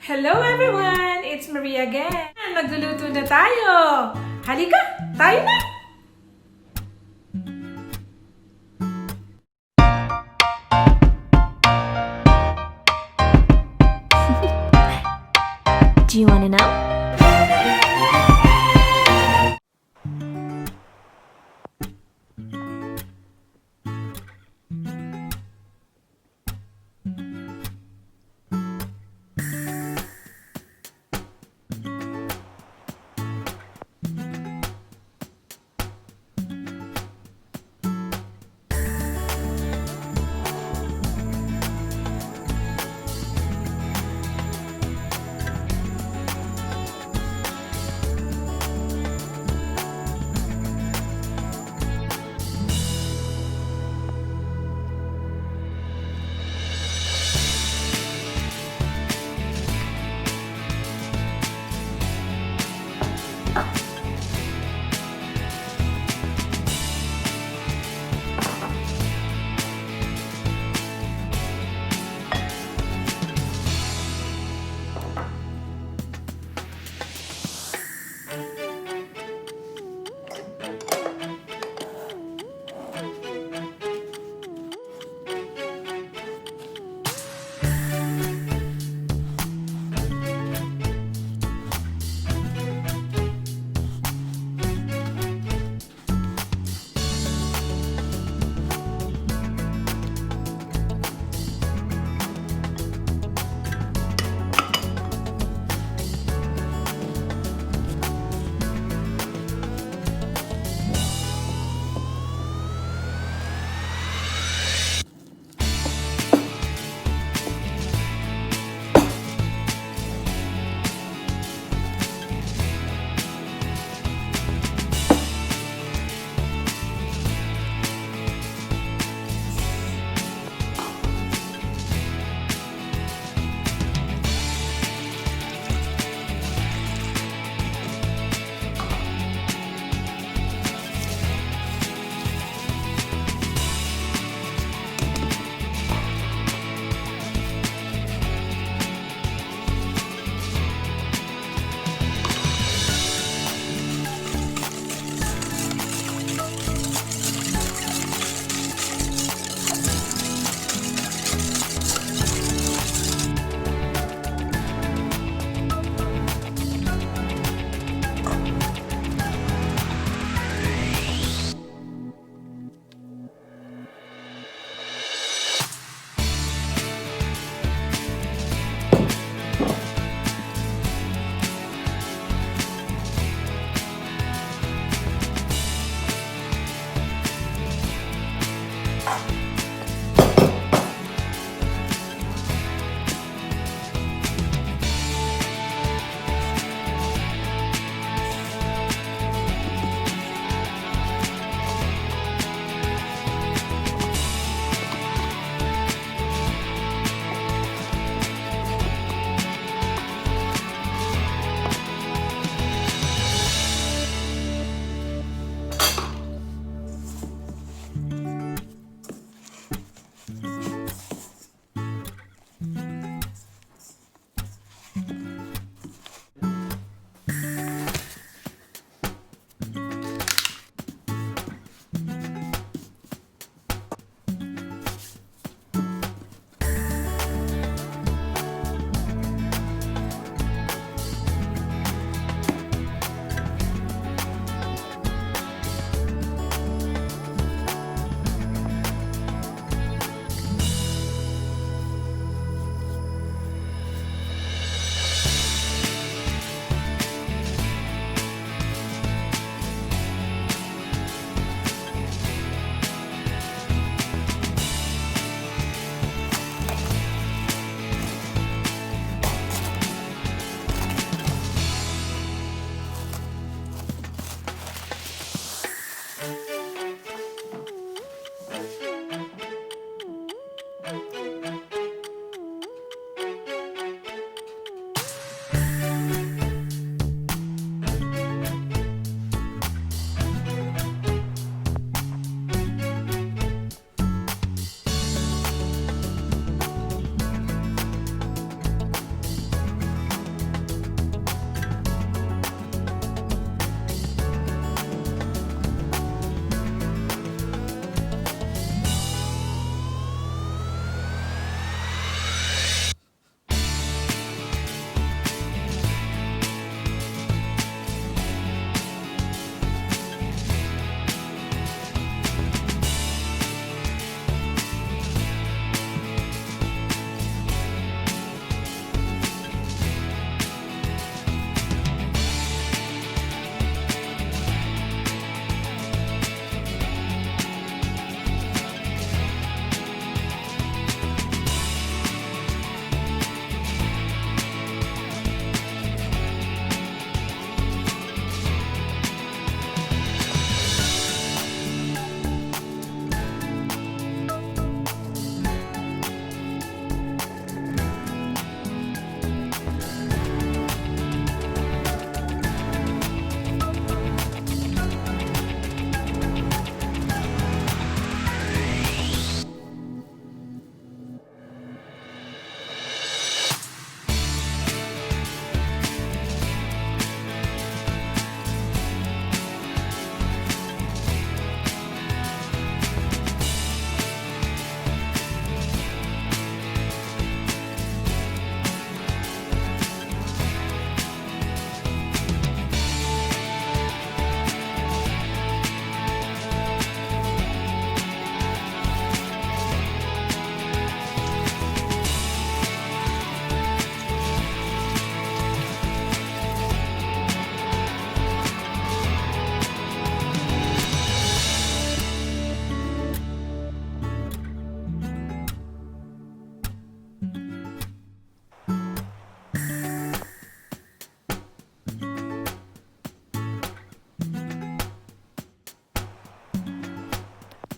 Hello everyone! It's Maria again. Magluluto na tayo! Halika! Tayo na! Do you want to know?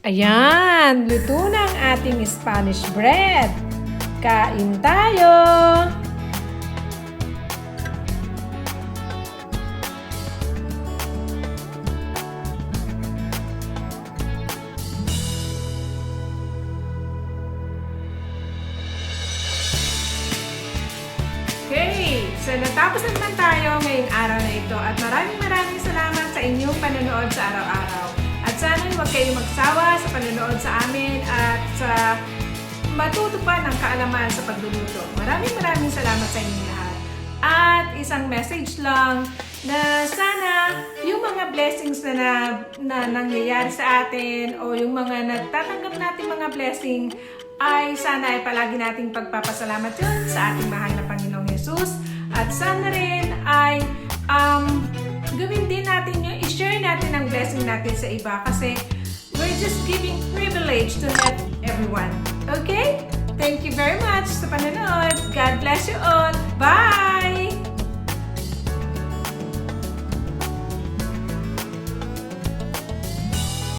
Ayan, luto na ang ating Spanish bread. Kain tayo! Okay, so natapos na naman tayo ngayong araw na ito at maraming salamat sa inyong panonood sa araw-araw. At sana huwag kayong magsawa sa panonood sa amin at sa matuto pa ng kaalaman sa pagluluto. Maraming salamat sa inyong lahat. At isang message lang na sana yung mga blessings na nangyayari sa atin o yung mga nagtatanggap natin mga blessing ay sana ay palagi nating pagpapasalamat yun sa ating mahal na Panginoong Jesus. At sana rin ay gawin din natin yun, i-share natin ang blessing natin sa iba kasi we're just giving privilege to help everyone. Okay? Thank you very much sa panonood. God bless you all. Bye!